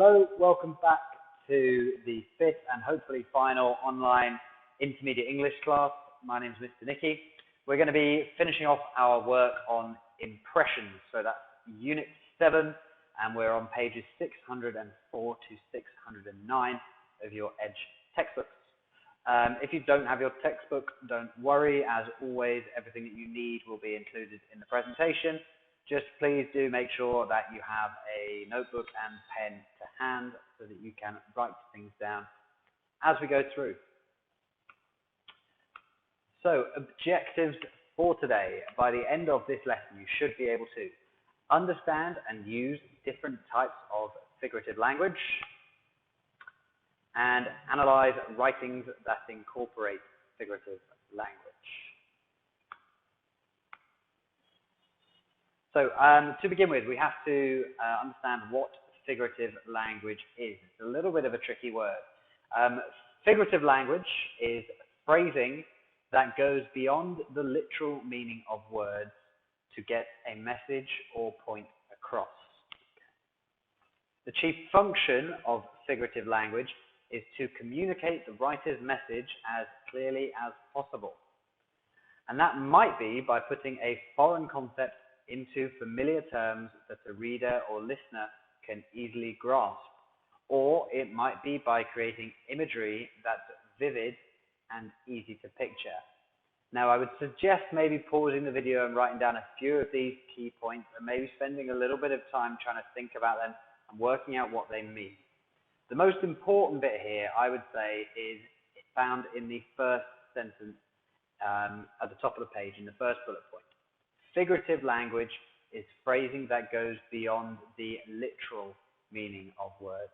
Hello, welcome back to the fifth and hopefully final online intermediate English class. My name is Mr. Nicky. We're going to be finishing off our work on impressions. So that's Unit 7, and we're on pages 604 to 609 of your Edge textbooks. If you don't have your textbook, don't worry. As always, everything that you need will be included in the presentation. Just please do make sure that you have a notebook and pen to hand so that you can write things down as we go through. So, objectives for today. By the end of this lesson, you should be able to understand and use different types of figurative language and analyze writings that incorporate figurative language. So, to begin with, we have to understand what figurative language is. It's a little bit of a tricky word. Figurative language is phrasing that goes beyond the literal meaning of words to get a message or point across. The chief function of figurative language is to communicate the writer's message as clearly as possible. And that might be by putting a foreign concept into familiar terms that a reader or listener can easily grasp. Or it might be by creating imagery that's vivid and easy to picture. Now, I would suggest maybe pausing the video and writing down a few of these key points and maybe spending a little bit of time trying to think about them and working out what they mean. The most important bit here, I would say, is found in the first sentence at the top of the page, in the first bullet point. Figurative language is phrasing that goes beyond the literal meaning of words.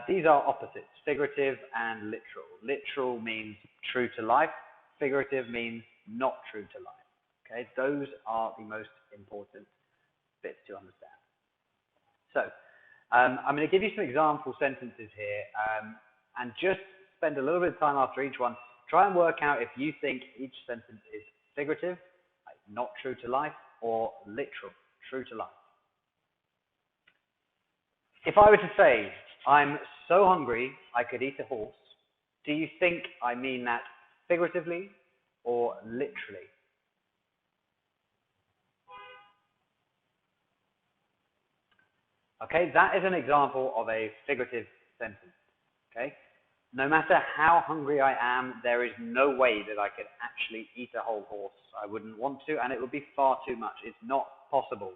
These are opposites, figurative and literal. Literal means true to life. Figurative means not true to life. Okay, those are the most important bits to understand. So, I'm going to give you some example sentences here, and just spend a little bit of time after each one. Try and work out if you think each sentence is figurative, not true to life, or literal, true to life. If I were to say, I'm so hungry I could eat a horse, do you think I mean that figuratively or literally? Okay, that is an example of a figurative sentence. Okay, no matter how hungry I am, there is no way that I could actually eat a whole horse. I wouldn't want to, and it would be far too much. It's not possible.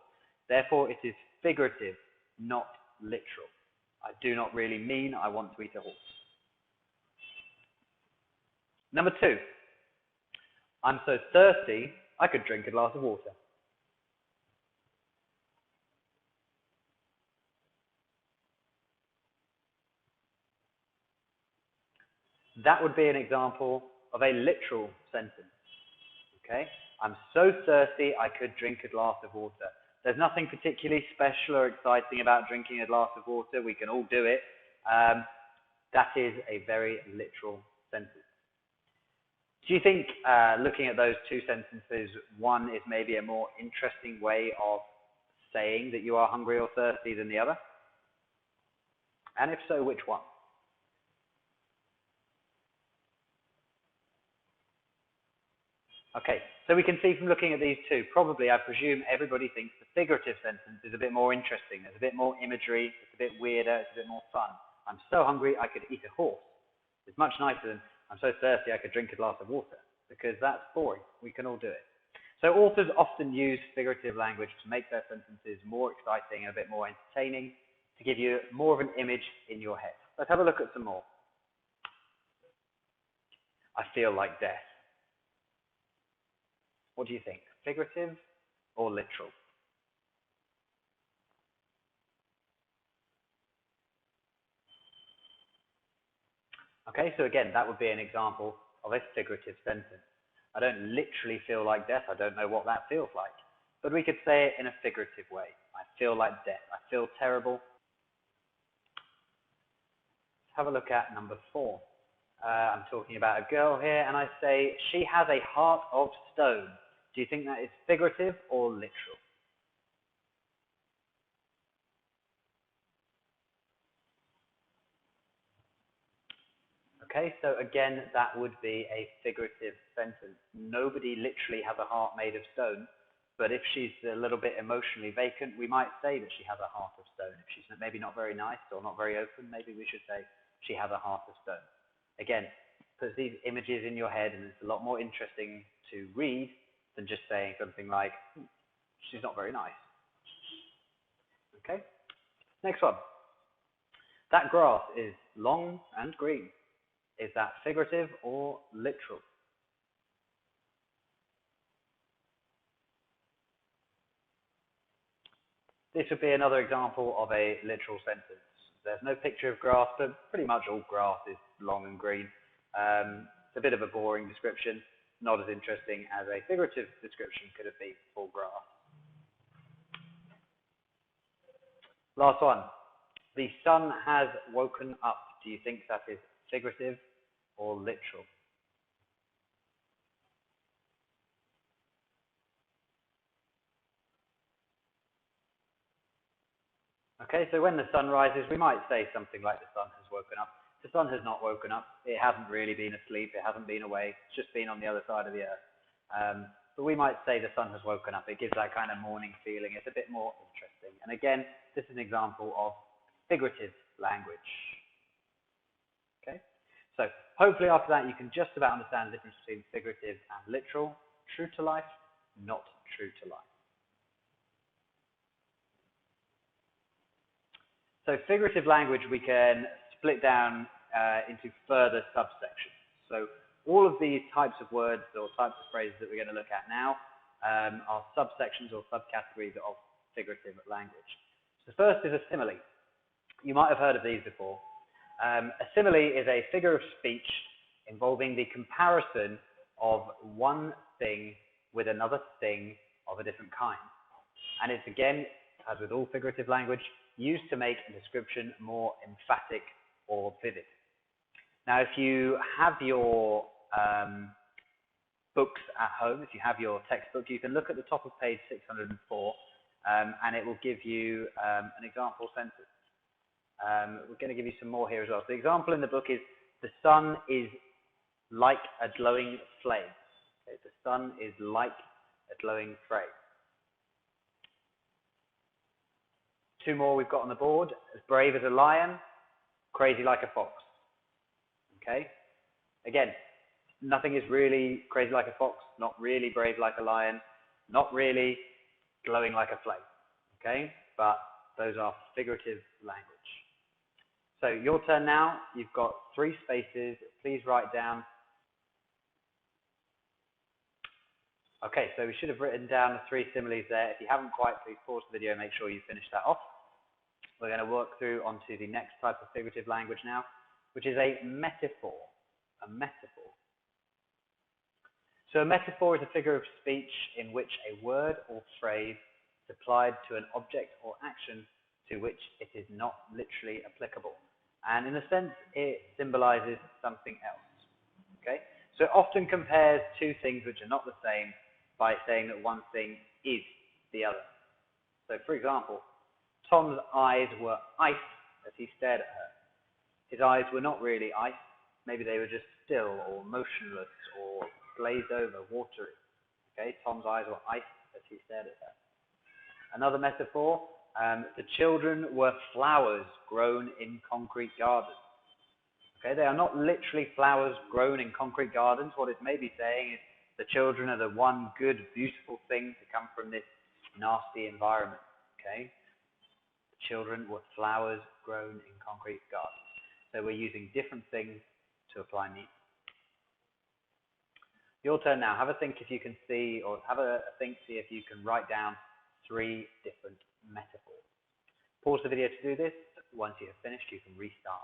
Therefore, it is figurative, not literal. I do not really mean I want to eat a horse. Number 2, I'm so thirsty, I could drink a glass of water. That would be an example of a literal sentence. Okay, I'm so thirsty I could drink a glass of water. There's nothing particularly special or exciting about drinking a glass of water. We can all do it. That is a very literal sentence. Do you think, looking at those two sentences, one is maybe a more interesting way of saying that you are hungry or thirsty than the other? And if so, which one? Okay, so we can see from looking at these two, probably, I presume, everybody thinks the figurative sentence is a bit more interesting. There's a bit more imagery, it's a bit weirder, it's a bit more fun. I'm so hungry I could eat a horse. It's much nicer than I'm so thirsty I could drink a glass of water, because that's boring. We can all do it. So authors often use figurative language to make their sentences more exciting and a bit more entertaining, to give you more of an image in your head. Let's have a look at some more. I feel like death. What do you think? Figurative or literal? Okay, so again, that would be an example of a figurative sentence. I don't literally feel like death. I don't know what that feels like. But we could say it in a figurative way. I feel like death. I feel terrible. Let's have a look at number 4. I'm talking about a girl here, and I say, she has a heart of stone. Do you think that is figurative or literal? Okay, so again, that would be a figurative sentence. Nobody literally has a heart made of stone, but if she's a little bit emotionally vacant, we might say that she has a heart of stone. If she's maybe not very nice or not very open, maybe we should say she has a heart of stone. Again, put these images in your head, and it's a lot more interesting to read than just saying something like, she's not very nice. Okay, next one. That grass is long and green. Is that figurative or literal? This would be another example of a literal sentence. There's no picture of grass, but pretty much all grass is long and green. It's a bit of a boring description, not as interesting as a figurative description could have been for grass. Last one. The sun has woken up. Do you think that is figurative or literal? Okay, so when the sun rises, we might say something like the sun has woken up. The sun has not woken up. It hasn't really been asleep. It hasn't been awake. It's just been on the other side of the earth. But we might say the sun has woken up. It gives that kind of morning feeling. It's a bit more interesting. And again, this is an example of figurative language. Okay, so hopefully after that you can just about understand the difference between figurative and literal. True to life, not true to life. So figurative language we can split down into further subsections. So all of these types of words or types of phrases that we're going to look at now are subsections or subcategories of figurative language. So the first is a simile. You might have heard of these before. A simile is a figure of speech involving the comparison of one thing with another thing of a different kind. And it's again, as with all figurative language, used to make a description more emphatic or vivid. Now, if you have your books at home, if you have your textbook, you can look at the top of page 604 and it will give you an example sentence. We're going to give you some more here as well. So the example in the book is, the sun is like a glowing flame. Okay, the sun is like a glowing flame. Two more we've got on the board. As brave as a lion, crazy like a fox. Okay? Again, nothing is really crazy like a fox, not really brave like a lion, not really glowing like a flame. Okay? But those are figurative language. So your turn now. You've got 3 spaces. Please write down. Okay, so we should have written down the 3 similes there. If you haven't quite, please pause the video and make sure you finish that off. We're going to work through onto the next type of figurative language now, which is a metaphor. A metaphor. So a metaphor is a figure of speech in which a word or phrase is applied to an object or action to which it is not literally applicable. And in a sense, it symbolizes something else. Okay? So it often compares 2 things which are not the same by saying that one thing is the other. So for example, Tom's eyes were ice as he stared at her. His eyes were not really ice. Maybe they were just still or motionless or glazed over, watery. Okay, Tom's eyes were ice as he stared at her. Another metaphor, the children were flowers grown in concrete gardens. Okay, they are not literally flowers grown in concrete gardens. What it may be saying is the children are the one good, beautiful thing to come from this nasty environment. Okay, the children were flowers grown in concrete gardens. So we're using different things to apply meaning. Your turn now. Have a think if you can see, or have a think, see if you can write down 3 different metaphors. Pause the video to do this. Once you have finished, you can restart.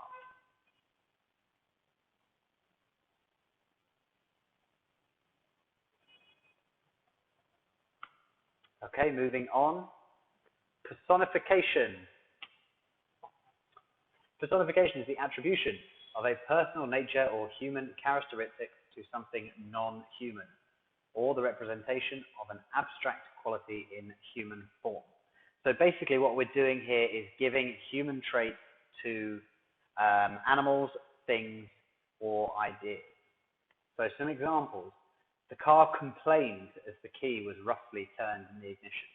Okay, moving on. Personification. Personification is the attribution of a personal nature or human characteristic to something non-human, or the representation of an abstract quality in human form. So basically what we're doing here is giving human traits to animals, things, or ideas. So some examples. The car complained as the key was roughly turned in the ignition.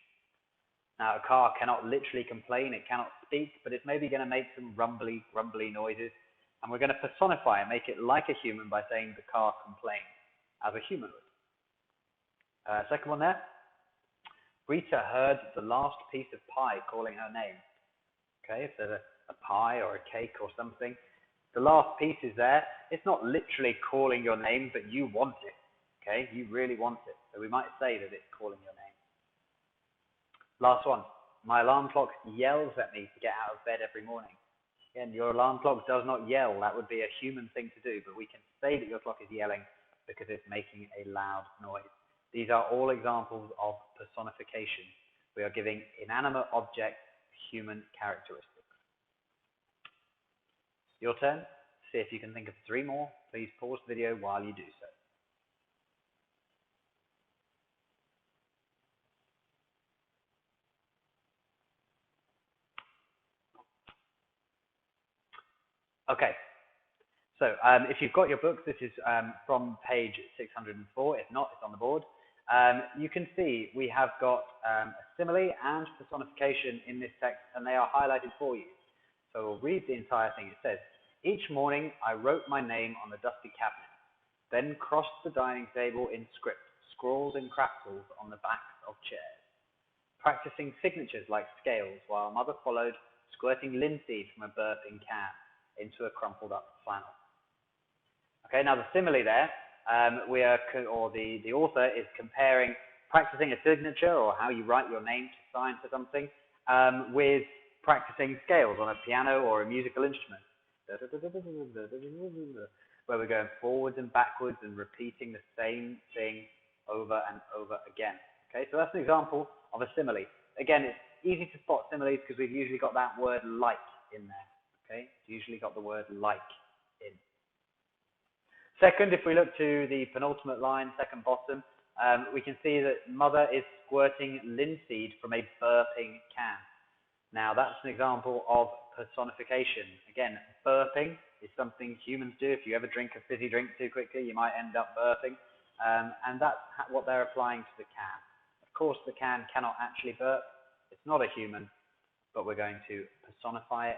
Now, a car cannot literally complain, it cannot speak, but it's maybe going to make some rumbly noises, and we're going to personify it, make it like a human by saying the car complained, as a human would. Second one there. Rita heard the last piece of pie calling her name. Okay, if there's a pie or a cake or something, the last piece is there. It's not literally calling your name, but you want it. Okay, you really want it. So we might say that it's calling your name. Last one. My alarm clock yells at me to get out of bed every morning. Again, your alarm clock does not yell. That would be a human thing to do, but we can say that your clock is yelling because it's making a loud noise. These are all examples of personification. We are giving inanimate objects human characteristics. Your turn. See if you can think of 3 more. Please pause the video while you do so. Okay, so if you've got your books, this is from page 604. If not, it's on the board. You can see we have got a simile and personification in this text, and they are highlighted for you. So we'll read the entire thing. It says, each morning I wrote my name on the dusty cabinet, then crossed the dining table in script, scrawls and crapsels on the backs of chairs, practicing signatures like scales, while mother followed, squirting linseed from a burping can into a crumpled up flannel. Okay, now the simile there, the author is comparing practicing a signature or how you write your name to sign for something with practicing scales on a piano or a musical instrument, where we're going forwards and backwards and repeating the same thing over and over again. Okay, so that's an example of a simile. Again, it's easy to spot similes because we've usually got that word like in there. Okay, it's usually got the word like in. Second, if we look to the penultimate line, second bottom, we can see that mother is squirting linseed from a burping can. Now, that's an example of personification. Again, burping is something humans do. If you ever drink a fizzy drink too quickly, you might end up burping. And that's what they're applying to the can. Of course, the can cannot actually burp. It's not a human, but we're going to personify it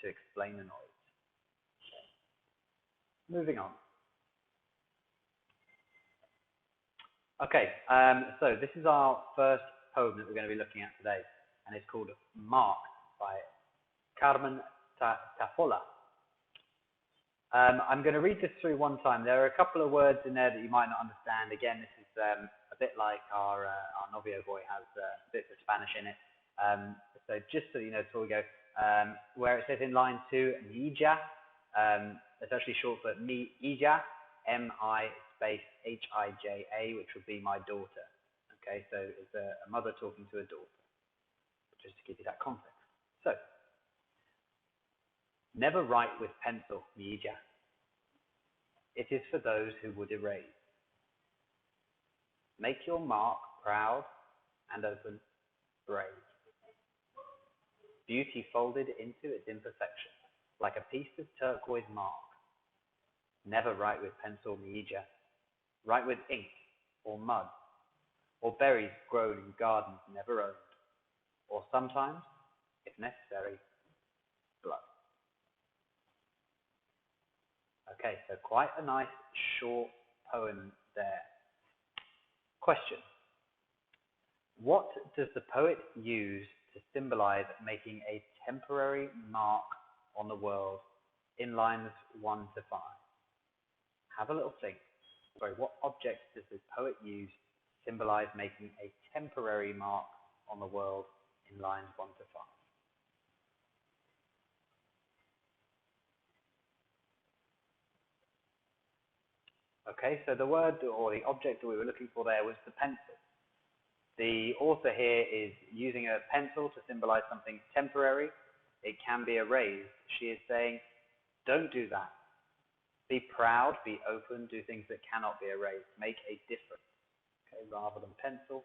to explain the noise. Moving on. Okay, so this is our first poem that we're going to be looking at today, and it's called Mark by Carmen Tafolla. I'm going to read this through one time. There are a couple of words in there that you might not understand. Again, this is a bit like our Novio boy has bits of Spanish in it. So just so you know before we go, where it says in line 2, Mija, it's actually short for Mija, M-I space H-I-J-A, which would be my daughter. Okay, so it's a mother talking to a daughter, just to give you that context. So, never write with pencil, Mija. It is for those who would erase. Make your mark proud and open, brave. Beauty folded into its imperfection, like a piece of turquoise mark. Never write with pencil, Mija. Write with ink or mud, or berries grown in gardens never owned, or sometimes, if necessary, blood. Okay, so quite a nice short poem there. Question. What does the poet use to symbolize making a temporary mark on the world in lines 1 to 5? Have a little think. Sorry, what object does the poet use to symbolize making a temporary mark on the world in lines 1 to 5? Okay, so the word or the object that we were looking for there was the pencil. The author here is using a pencil to symbolize something temporary. It can be erased. She is saying, don't do that. Be proud, be open, do things that cannot be erased. Make a difference, okay, rather than pencil,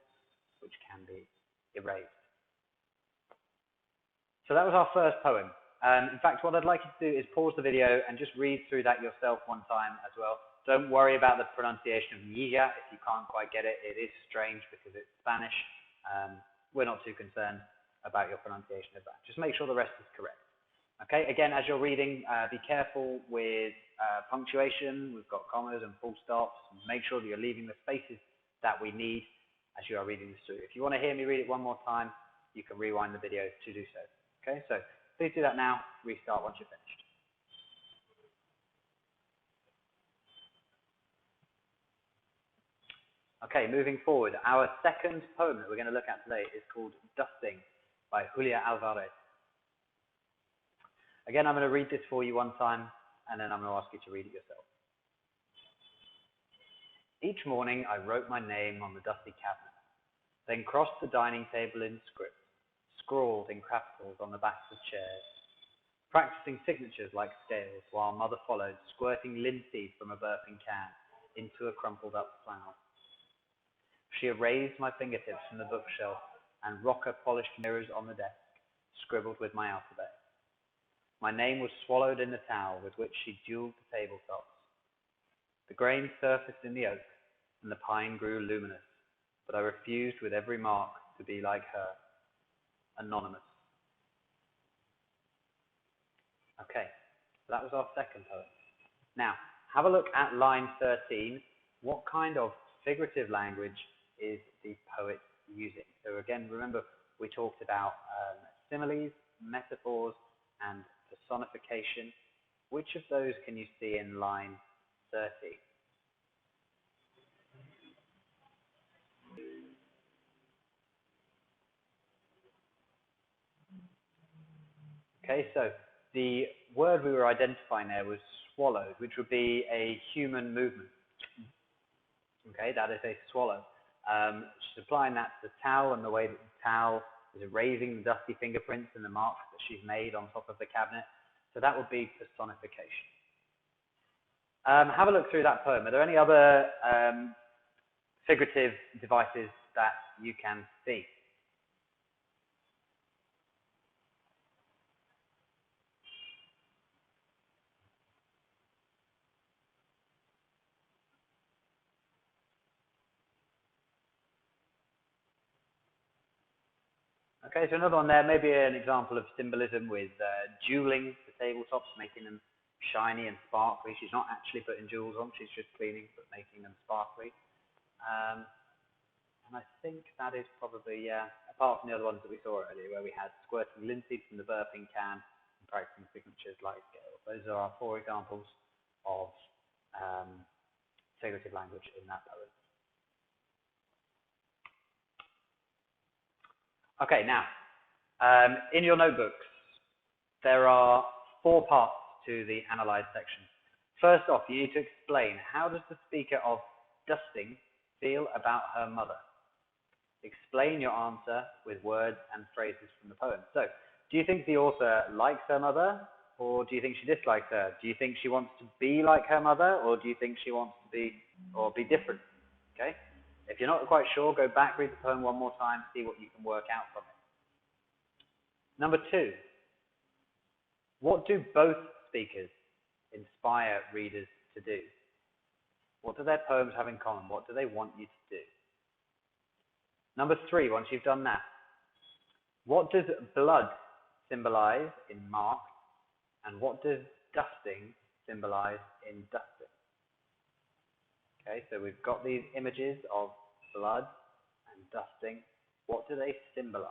which can be erased. So that was our first poem. In fact, what I'd like you to do is pause the video and just read through that yourself one time as well. Don't worry about the pronunciation of Milla if you can't quite get it. It is strange because it's Spanish. We're not too concerned about your pronunciation of that. Just make sure the rest is correct. Okay, again, as you're reading, be careful with punctuation. We've got commas and full stops. Make sure that you're leaving the spaces that we need as you are reading this through. If you want to hear me read it one more time, you can rewind the video to do so. Okay, so please do that now. Restart once you're finished. Okay, moving forward, our second poem that we're going to look at today is called Dusting by Julia Alvarez. Again, I'm going to read this for you one time, and then I'm going to ask you to read it yourself. Each morning, I wrote my name on the dusty cabinet, then crossed the dining table in script, scrawled in capitals on the backs of chairs, practicing signatures like scales, while Mother followed, squirting linseed from a burping can into a crumpled up flannel. She erased my fingertips from the bookshelf, and rocker-polished mirrors on the desk scribbled with my alphabet. My name was swallowed in the towel with which she jeweled the tabletops. The grain surfaced in the oak, and the pine grew luminous, but I refused with every mark to be like her. Anonymous. Okay, so that was our second poem. Now, have a look at line 13. What kind of figurative language is the poet using? So again, remember we talked about similes, metaphors, and personification. Which of those can you see in line 30? Okay, so the word we were identifying there was swallowed, which would be a human movement. Okay, that is a swallow. She's applying that to the towel and the way that the towel is erasing the dusty fingerprints and the marks that she's made on top of the cabinet. So that would be personification. Have a look through that poem. Are there any other figurative devices that you can see? Okay, so another one there, maybe an example of symbolism with jeweling the tabletops, making them shiny and sparkly. She's not actually putting jewels on, she's just cleaning, but making them sparkly. And I think that is probably, apart from the other ones that we saw earlier, where we had squirting linseed from the burping can and practicing signatures like scales. Those are our 4 examples of figurative language in that poem. Okay, now, in your notebooks, there are 4 parts to the analyze section. First off, you need to explain, how does the speaker of dusting feel about her mother? Explain your answer with words and phrases from the poem. So, do you think the author likes her mother, or do you think she dislikes her? Do you think she wants to be like her mother, or do you think she wants to be different? Okay? If you're not quite sure, go back, read the poem one more time, see what you can work out from it. Number 2, what do both speakers inspire readers to do? What do their poems have in common? What do they want you to do? Number 3, once you've done that, what does blood symbolize in mark, and what does dusting symbolize in dusting? Okay, so we've got these images of blood and dusting. What do they symbolize?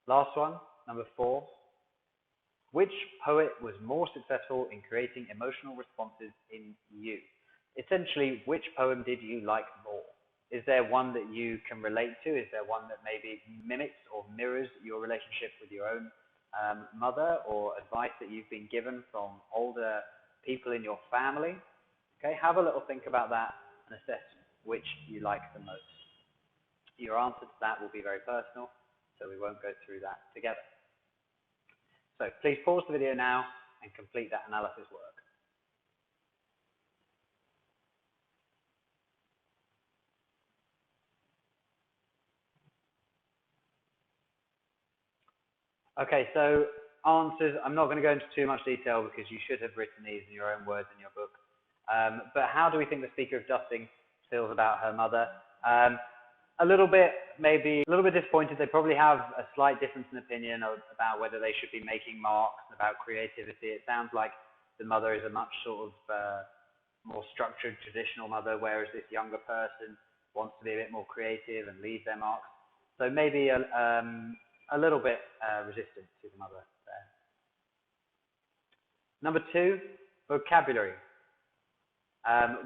Last one, number 4. Which poet was more successful in creating emotional responses in you? Essentially, which poem did you like more? Is there one that you can relate to? Is there one that maybe mimics or mirrors your relationship with your own mother, or advice that you've been given from older people in your family? Okay, have a little think about that and assess which you like the most. Your answer to that will be very personal, so we won't go through that together. So please pause the video now and complete that analysis work. Okay, so answers, I'm not going to go into too much detail because you should have written these in your own words in your book. But how do we think the speaker of dusting feels about her mother? A little bit, maybe a little bit disappointed. They probably have a slight difference in opinion about whether they should be making marks, about creativity. It sounds like the mother is a much sort of more structured, traditional mother, whereas this younger person wants to be a bit more creative and leave their marks. So maybe a little bit resistant to the mother there. Number 2, vocabulary.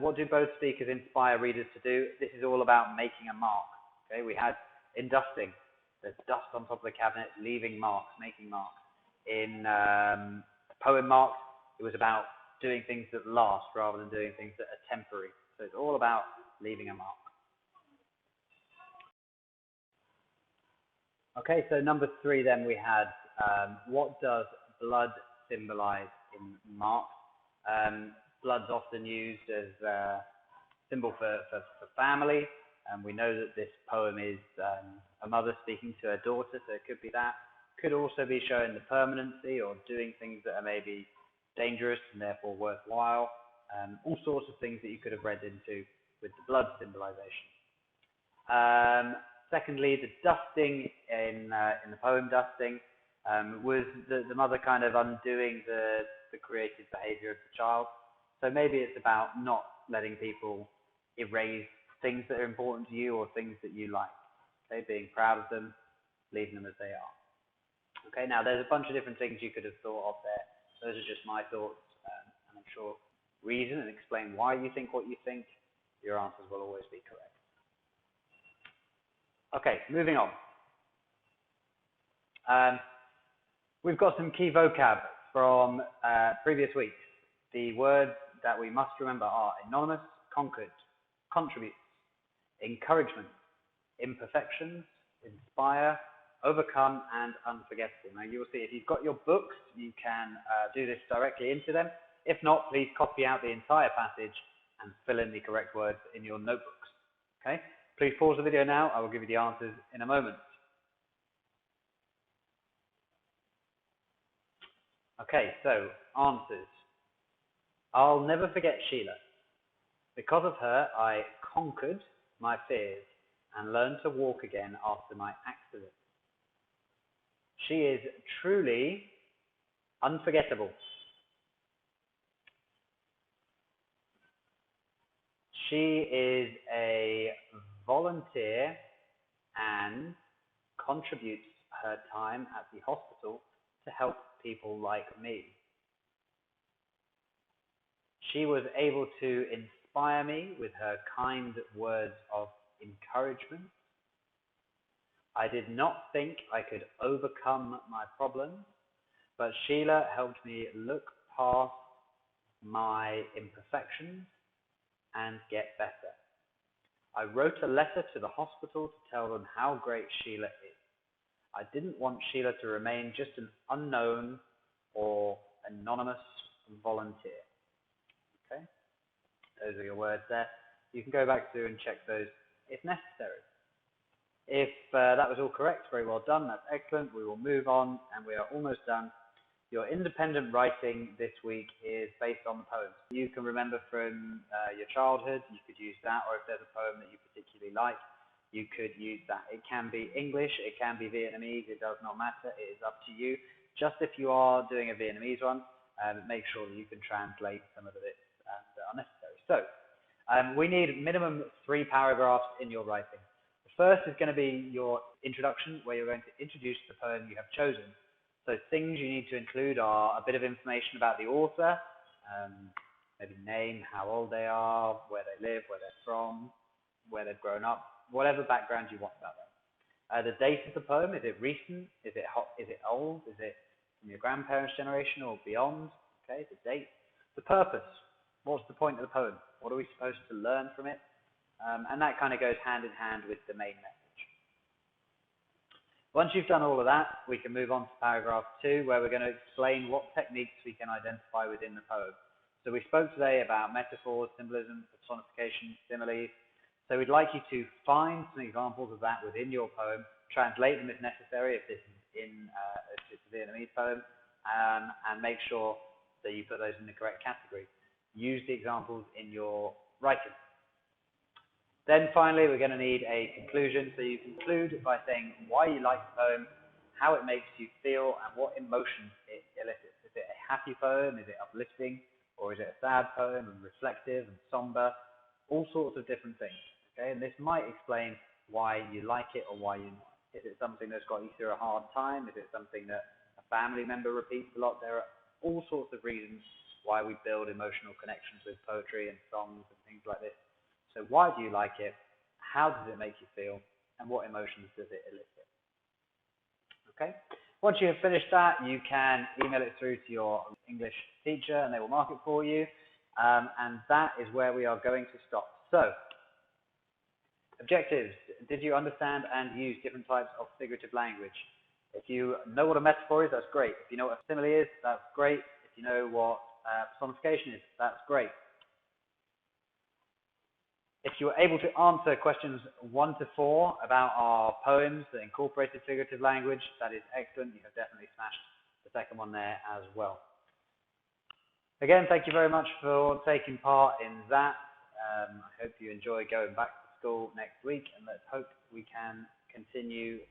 What do both speakers inspire readers to do? This is all about making a mark. Okay, we had in dusting, there's dust on top of the cabinet, leaving marks, making marks. In poem marks, it was about doing things that last rather than doing things that are temporary. So it's all about leaving a mark. Okay, so number 3 then we had, what does blood symbolize in marks? Blood's often used as a symbol for family, and we know that this poem is a mother speaking to her daughter, so it could be that. Could also be showing the permanency or doing things that are maybe dangerous and therefore worthwhile. All sorts of things that you could have read into with the blood symbolization. Secondly, the dusting in the poem dusting was the mother kind of undoing the creative behavior of the child. So maybe it's about not letting people erase things that are important to you or things that you like. Okay, being proud of them, leaving them as they are. Okay, now there's a bunch of different things you could have thought of there. Those are just my thoughts, and I'm sure reason and explain why you think what you think. Your answers will always be correct. Okay, moving on. We've got some key vocab from previous weeks. The words that we must remember are anonymous, conquered, contributes, encouragement, imperfections, inspire, overcome, and unforgettable. Now you'll see if you've got your books, you can do this directly into them. If not, please copy out the entire passage and fill in the correct words in your notebooks. Okay? Please pause the video now. I will give you the answers in a moment. Okay, so answers. I'll never forget Sheila. Because of her, I conquered my fears and learned to walk again after my accident. She is truly unforgettable. She is a volunteer and contributes her time at the hospital to help people like me. She was able to inspire me with her kind words of encouragement. I did not think I could overcome my problems, but Sheila helped me look past my imperfections and get better. I wrote a letter to the hospital to tell them how great Sheila is. I didn't want Sheila to remain just an unknown or anonymous volunteer. Okay, those are your words there. You can go back through and check those if necessary. If that was all correct, very well done. That's excellent. We will move on, and we are almost done. Your independent writing this week is based on the poems. You can remember from your childhood, you could use that, or if there's a poem that you particularly like, you could use that. It can be English, it can be Vietnamese, it does not matter, it is up to you. Just if you are doing a Vietnamese one, make sure that you can translate some of the bits that are necessary. So, we need minimum 3 paragraphs in your writing. The first is going to be your introduction, where you're going to introduce the poem you have chosen. So things you need to include are a bit of information about the author, maybe name, how old they are, where they live, where they're from, where they've grown up, whatever background you want about them. The date of the poem, is it recent, is it old, is it from your grandparents' generation or beyond? Okay, the date. The purpose, what's the point of the poem? What are we supposed to learn from it? And that kind of goes hand in hand with the main message. Once you've done all of that, we can move on to paragraph 2, where we're going to explain what techniques we can identify within the poem. So we spoke today about metaphors, symbolism, personification, similes. So we'd like you to find some examples of that within your poem, translate them if necessary, if this is in a it's a Vietnamese poem, and make sure that you put those in the correct category. Use the examples in your writing. Then finally, we're going to need a conclusion. So you conclude by saying why you like the poem, how it makes you feel, and what emotions it elicits. Is it a happy poem? Is it uplifting? Or is it a sad poem and reflective and somber? All sorts of different things. Okay, and this might explain why you like it or why you not. Is it something that's got you through a hard time? Is it something that a family member repeats a lot? There are all sorts of reasons why we build emotional connections with poetry and songs and things like this. So why do you like it? How does it make you feel? And what emotions does it elicit? Okay. Once you have finished that, you can email it through to your English teacher and they will mark it for you. And that is where we are going to stop. So, objectives. Did you understand and use different types of figurative language? If you know what a metaphor is, that's great. If you know what a simile is, that's great. If you know what personification is, that's great. If you were able to answer questions 1 to 4 about our poems that incorporated figurative language, that is excellent. You have definitely smashed the second one there as well. Again, thank you very much for taking part in that. I hope you enjoy going back to school next week, and let's hope we can continue